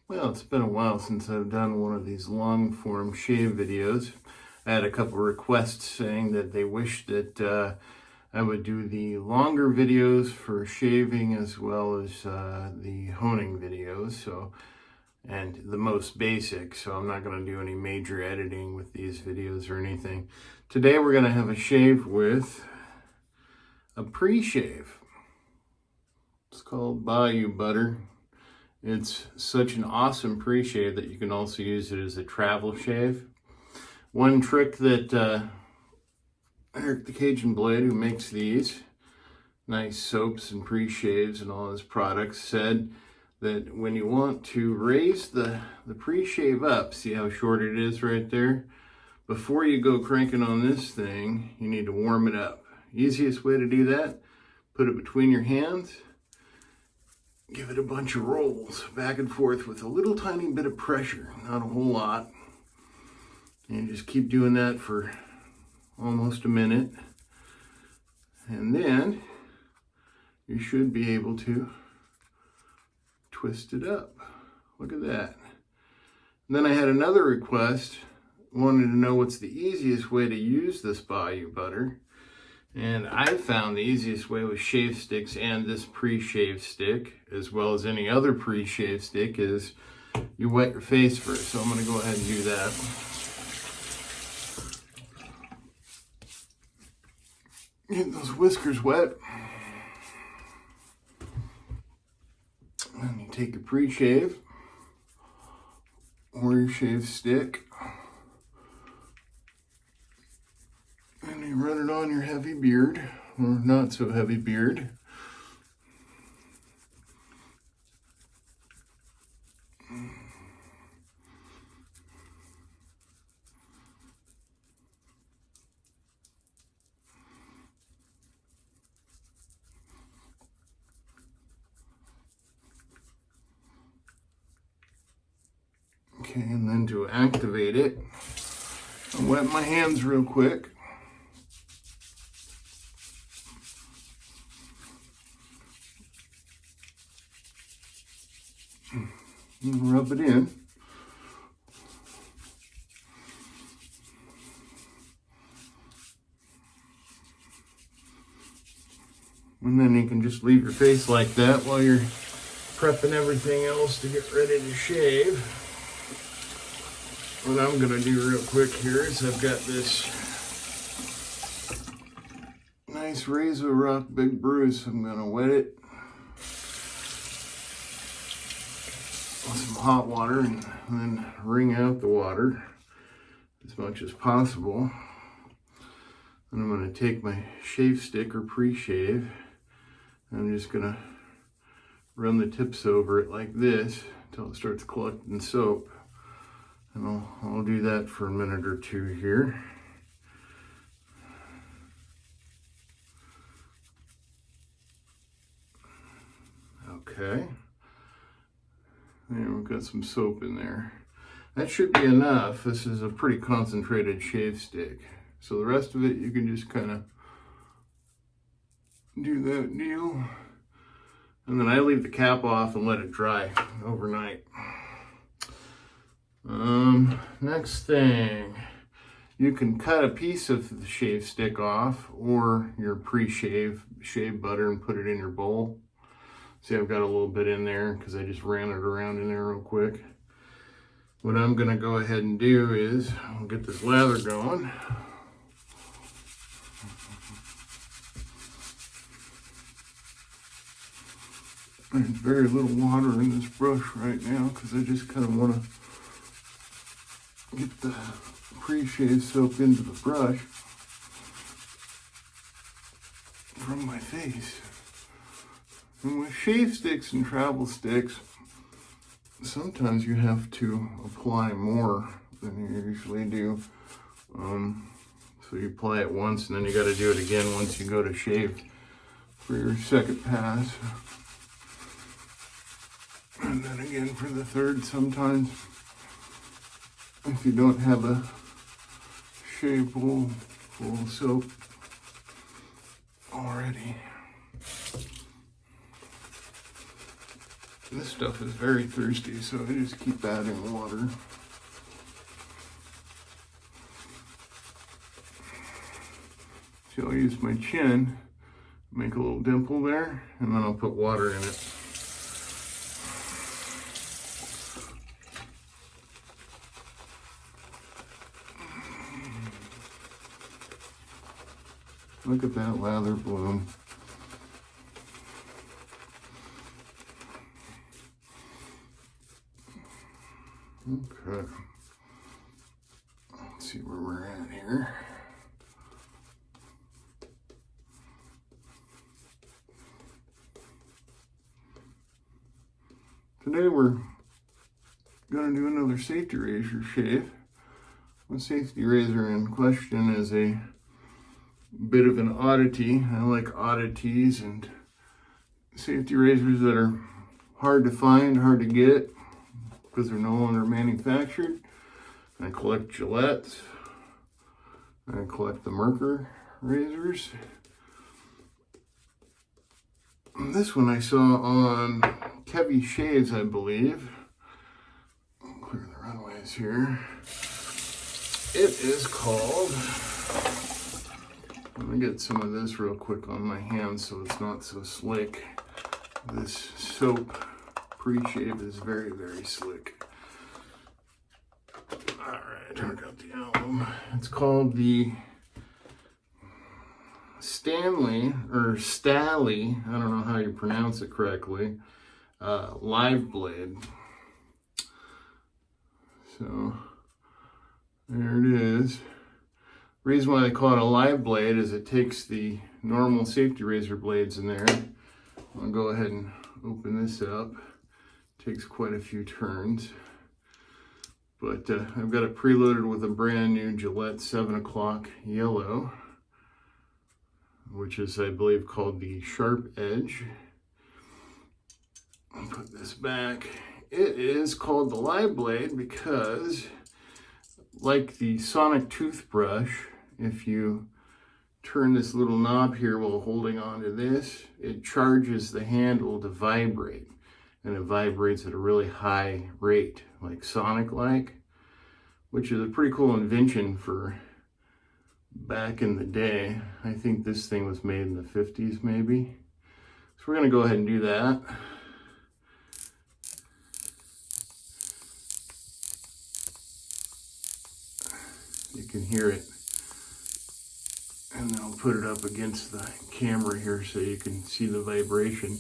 Well, it's been a while since I've done one of these long form shave videos. I had a couple requests saying that they wished that I would do the longer videos for shaving as well as the honing videos, and the most basic, so I'm not going to do any major editing with these videos or anything. Today we're going to have a shave with a pre-shave. It's called Bayou Butter. It's such an awesome pre-shave that you can also use it as a travel shave. One trick that Eric the Cajun Blade, who makes these nice soaps and pre-shaves and all his products, said that when you want to raise the pre-shave up, see how short it is right there? Before you go cranking on this thing, you need to warm it up. Easiest way to do that, put it between your hands, give it a bunch of rolls back and forth with a little tiny bit of pressure, not a whole lot. And just keep doing that for almost a minute. And then you should be able to twist it up. Look at that. And then I had another request, wanted to know what's the easiest way to use this Bayou Butter. And I found the easiest way with shave sticks and this pre-shave stick, as well as any other pre-shave stick, is you wet your face first. So I'm going to go ahead and do that. Get those whiskers wet. And you take your pre-shave or your shave stick, and you run it on your heavy beard, or not so heavy beard. Okay, and then to activate it, I'll wet my hands real quick. And rub it in. And then you can just leave your face like that while you're prepping everything else to get ready to shave. What I'm going to do real quick here is I've got this nice Razorock Big Bruise. I'm going to wet it with some hot water and then wring out the water as much as possible. And I'm going to take my shave stick or pre-shave, and I'm just going to run the tips over it like this until it starts collecting soap. And I'll do that for a minute or two here. Okay. There, we've got some soap in there. That should be enough. This is a pretty concentrated shave stick. So the rest of it, you can just kind of do that deal. And then I leave the cap off and let it dry overnight. Next thing, you can cut a piece of the shave stick off or your pre-shave butter and put it in your bowl. See, I've got a little bit in there because I just ran it around in there real quick. What I'm going to go ahead and do is I'll get this lather going. There's very little water in this brush right now because I just kind of want to get the pre-shave soap into the brush from my face. And with shave sticks and travel sticks, sometimes you have to apply more than you usually do. So you apply it once and then you got to do it again once you go to shave for your second pass. And then again for the third sometimes. If you don't have a shave bowl full of soap already. This stuff is very thirsty, so I just keep adding water. So I'll use my chin, make a little dimple there, and then I'll put water in it. Look at that lather bloom. Okay. Let's see where we're at here. Today we're going to do another safety razor shave. The safety razor in question is a bit of an oddity. I like oddities and safety razors that are hard to find, hard to get, because they're no longer manufactured. I collect Gillettes. I collect the Merkur razors. This one I saw on Kevy Shaves, I believe. I'll clear the runways here. It is called, let me get some of this real quick on my hands so it's not so slick. This soap pre-shave is very, very slick. Alright, I got the album. It's called the Stahly, I don't know how you pronounce it correctly, Live Blade. So, there it is. The reason why they call it a live blade is it takes the normal safety razor blades in there. I'll go ahead and open this up. Takes quite a few turns. But I've got it preloaded with a brand new Gillette 7 o'clock yellow, which is, I believe, called the Sharpedge. I'll put this back. It is called the live blade because, like the sonic toothbrush, if you turn this little knob here while holding onto this, it charges the handle to vibrate. And it vibrates at a really high rate, like sonic-like, which is a pretty cool invention for back in the day. I think this thing was made in the 50s, maybe. So we're going to go ahead and do that. You can hear it. And then I'll put it up against the camera here so you can see the vibration.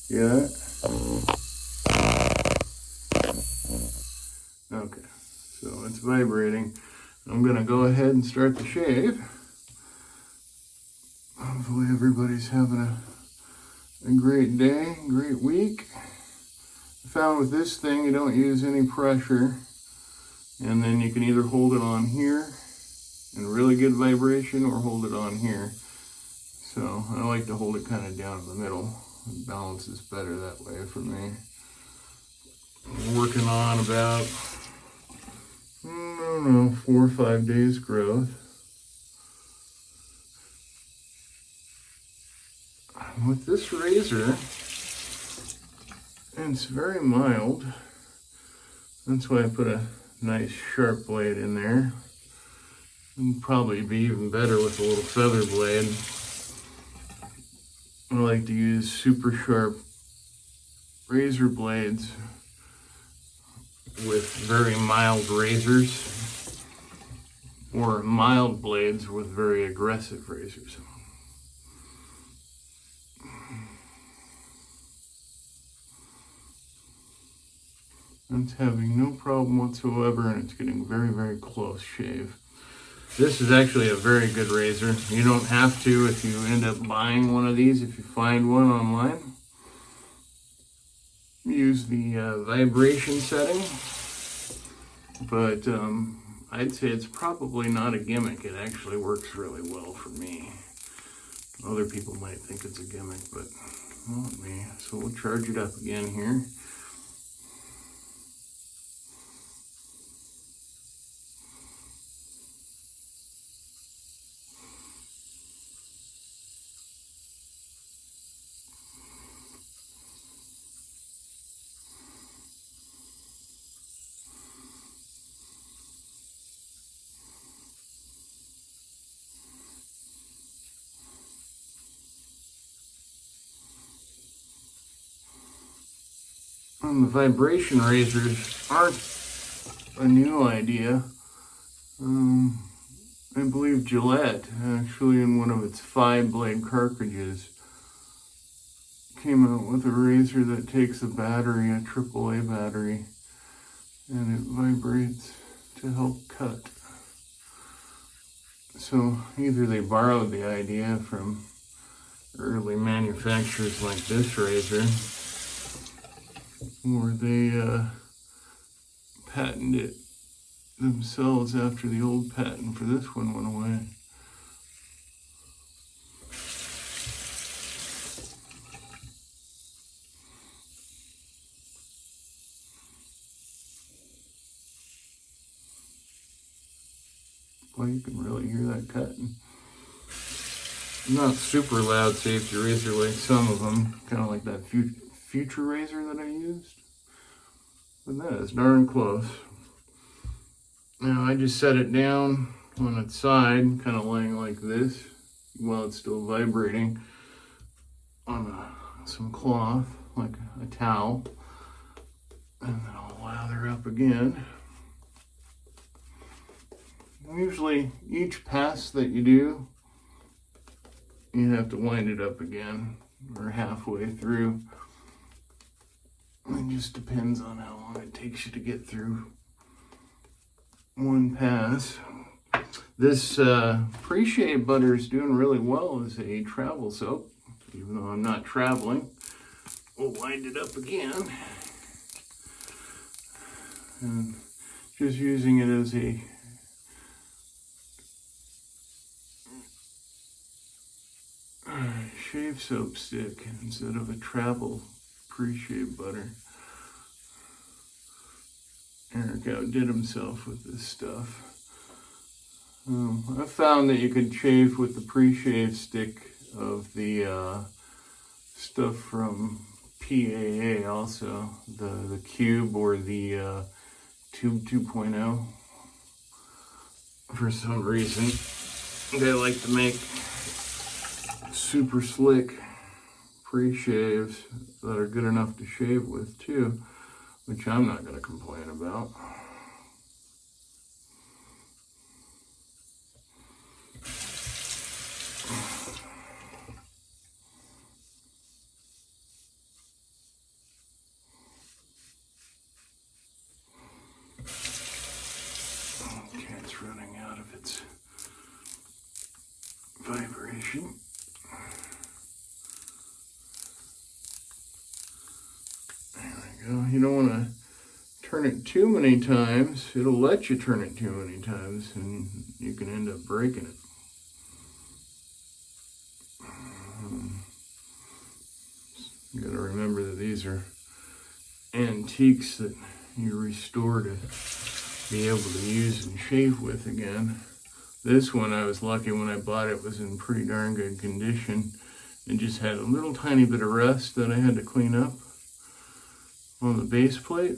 Yeah. Okay, so it's vibrating. I'm gonna go ahead and start the shave. Hopefully everybody's having a great day, great week. I found with this thing, you don't use any pressure. And then you can either hold it on here and really good vibration or hold it on here. So I like to hold it kind of down in the middle. It balances better that way for me. I'm working on about, I don't know, 4 or 5 days growth. With this razor, it's very mild. That's why I put a nice sharp blade in there. It'd probably be even better with a little feather blade. I like to use super sharp razor blades with very mild razors, or mild blades with very aggressive razors. It's having no problem whatsoever, and it's getting very, very close shave. This is actually a very good razor. You don't have to if you end up buying one of these, if you find one online. Use the vibration setting, but I'd say it's probably not a gimmick. It actually works really well for me. Other people might think it's a gimmick, but not me. So we'll charge it up again here. And the vibration razors aren't a new idea. I believe Gillette, actually in one of its 5-blade cartridges, came out with a razor that takes a battery, a AAA battery, and it vibrates to help cut. So either they borrowed the idea from early manufacturers like this razor, or they patented it themselves after the old patent for this one went away. Well, you can really hear that cutting. Not super loud safety razor like some of them, kind of like that Future razor that I used. But that is darn close. Now I just set it down on its side, kind of laying like this, while it's still vibrating on some cloth, like a towel. And then I'll lather up again. Usually each pass that you do, you have to wind it up again, or halfway through. It just depends on how long it takes you to get through one pass. This Preshave butter is doing really well as a travel soap, even though I'm not traveling. We'll wind it up again. And just using it as a shave soap stick instead of a travel Preshave butter. Eric outdid himself with this stuff. I found that you could shave with the Preshave stick of the stuff from PAA also, the Cube or the Tube 2.0. For some reason, they like to make super slick pre-shaves that are good enough to shave with too, which I'm not going to complain about. Okay, it's running out of its vibration. You don't want to turn it too many times. It'll let you turn it too many times and you can end up breaking it. You got to remember that these are antiques that you restore to be able to use and shave with again. This one, I was lucky when I bought it, was in pretty darn good condition and just had a little tiny bit of rust that I had to clean up on the base plate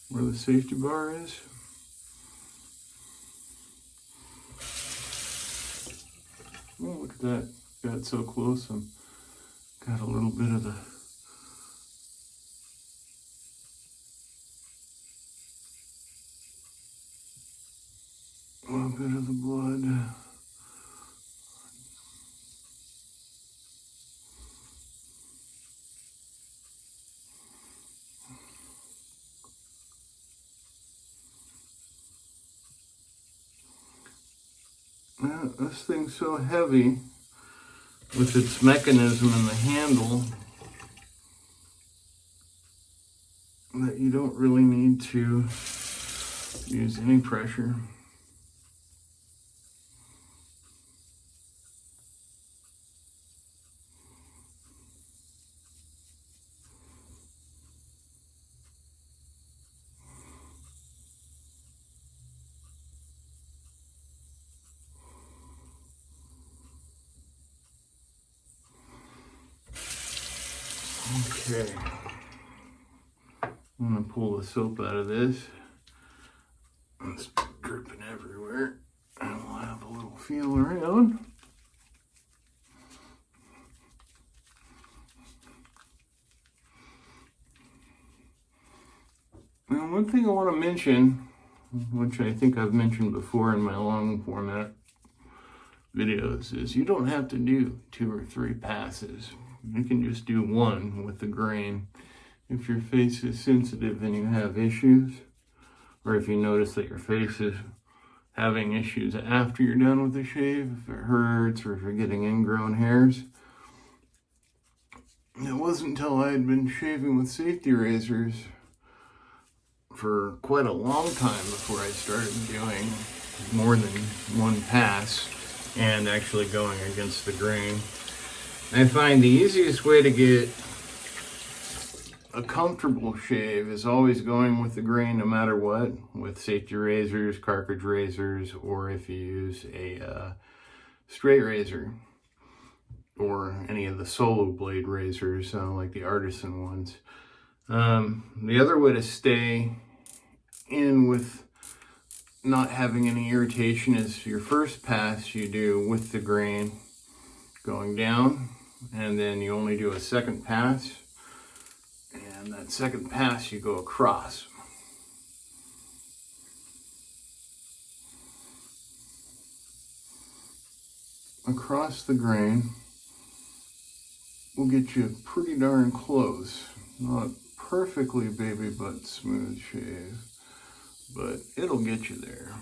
where the safety bar is. Oh, look at that. Got so close. Got a little bit of the blood. This thing's so heavy with its mechanism and the handle that you don't really need to use any pressure. Okay, I'm going to pull the soap out of this. It's dripping everywhere. And we'll have a little feel around. Now, one thing I want to mention, which I think I've mentioned before in my long format videos, is you don't have to do 2 or 3 passes. You can just do 1 with the grain. If your face is sensitive and you have issues, or if you notice that your face is having issues after you're done with the shave, if it hurts or if you're getting ingrown hairs. It wasn't until I had been shaving with safety razors for quite a long time before I started doing more than 1 pass and actually going against the grain. I find the easiest way to get a comfortable shave is always going with the grain no matter what, with safety razors, cartridge razors, or if you use a straight razor or any of the solo blade razors like the artisan ones. The other way to stay in with not having any irritation is your first pass you do with the grain going down, and then you only do a second pass. And that second pass, you go across. Across the grain will get you pretty darn close. Not perfectly baby butt smooth shave, but it'll get you there.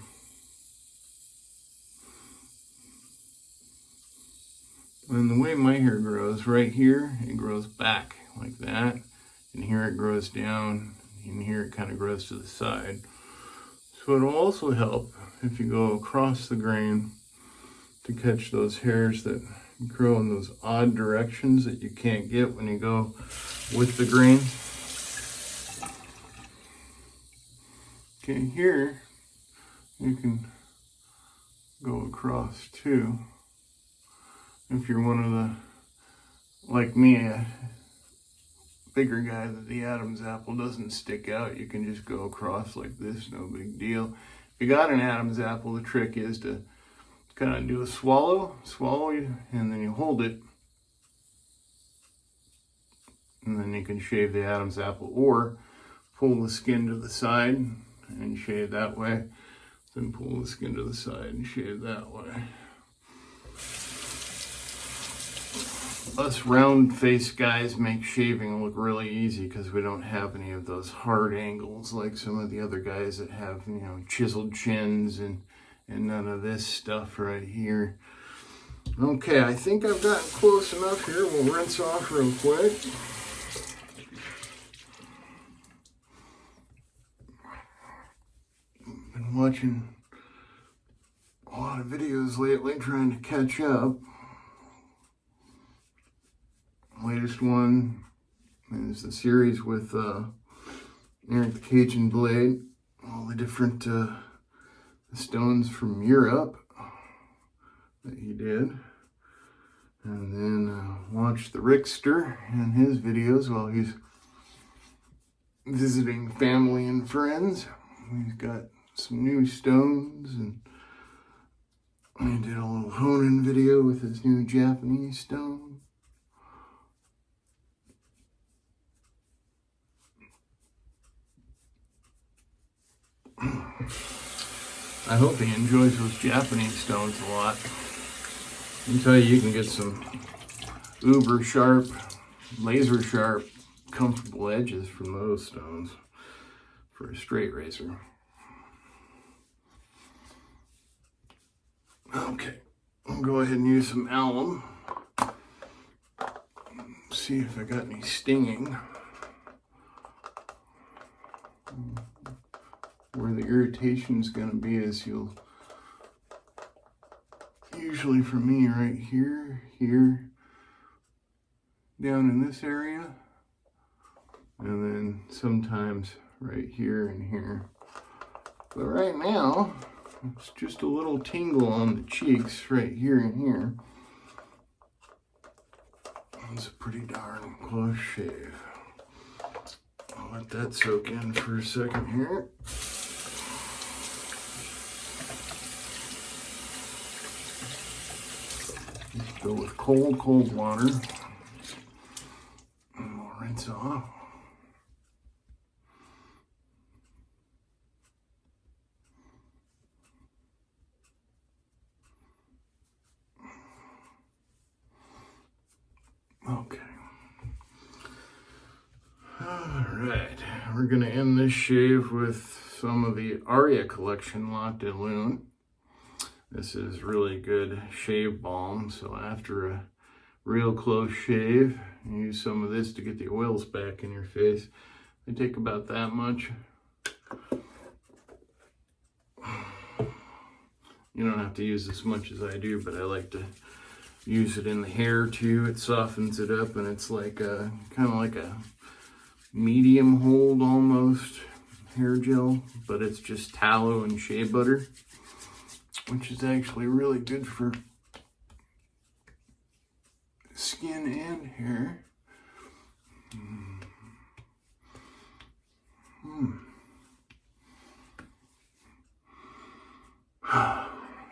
And the way my hair grows, right here, it grows back like that. And here it grows down, and here it kind of grows to the side. So it'll also help if you go across the grain to catch those hairs that grow in those odd directions that you can't get when you go with the grain. Okay, here you can go across too. If you're one of the, like me, bigger guy that the Adam's apple doesn't stick out, you can just go across like this, no big deal. If you got an Adam's apple, the trick is to kind of do a swallow, and then you hold it, and then you can shave the Adam's apple, or pull the skin to the side and shave that way, then pull the skin to the side and shave that way. Us round-faced guys make shaving look really easy because we don't have any of those hard angles like some of the other guys that have, you know, chiseled chins and none of this stuff right here. Okay, I think I've gotten close enough here. We'll rinse off real quick. Been watching a lot of videos lately trying to catch up. Latest one is the series with Eric the Cajun blade, all the different stones from Europe that he did, and then watch the Rickster and his videos while he's visiting family and friends. He's got some new stones, and he did a little hone-in video with his new Japanese stone. I hope he enjoys those Japanese stones a lot. I can tell you can get some uber sharp, laser sharp, comfortable edges from those stones for a straight razor. Okay, I'll go ahead and use some alum. See if I got any stinging. Where the irritation is going to be is you'll usually for me right here, down in this area, and then sometimes right here and here. But right now, it's just a little tingle on the cheeks right here and here. It's a pretty darn close shave. I'll let that soak in for a second here. Just go with cold water. And we'll rinse off. Alright, we're going to end this shave with some of the Aria collection locked in Lune. This is really good shave balm, so after a real close shave, you use some of this to get the oils back in your face. They take about that much. You don't have to use as much as I do, but I like to use it in the hair too. It softens it up, and it's like a kind of like a medium hold almost hair gel, but it's just tallow and shea butter, which is actually really good for skin and hair.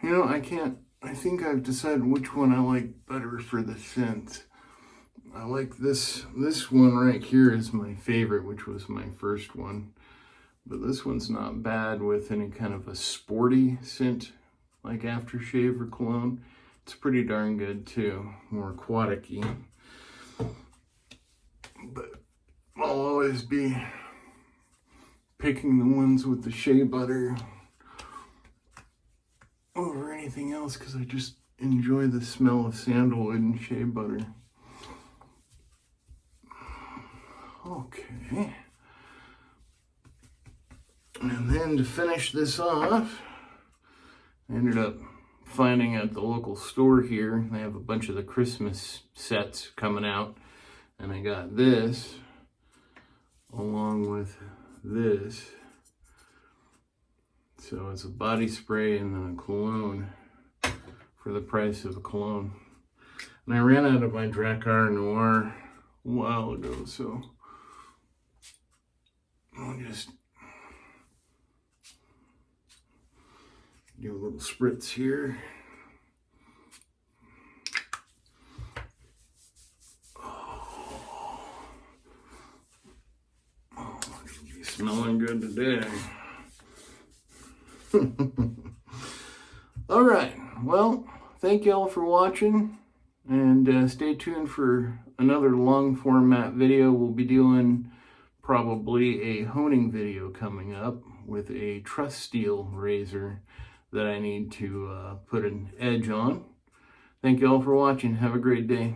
You know, I think I've decided which one I like better for the scent. I like this one right here is my favorite, which was my first one. But this one's not bad with any kind of a sporty scent like aftershave or cologne. It's pretty darn good too, more aquatic-y. But I'll always be picking the ones with the shea butter over anything else because I just enjoy the smell of sandalwood and shea butter. Okay. And then to finish this off, I ended up finding at the local store here, they have a bunch of the Christmas sets coming out, and I got this along with this. So it's a body spray and then a cologne for the price of a cologne. And I ran out of my Drakkar Noir a while ago, so I'll just do a little spritz here. Oh, it'll be smelling good today. All right, well, thank you all for watching, and stay tuned for another long format video. We'll be doing probably a honing video coming up with a truss steel razor that I need to put an edge on. Thank you all for watching. Have a great day.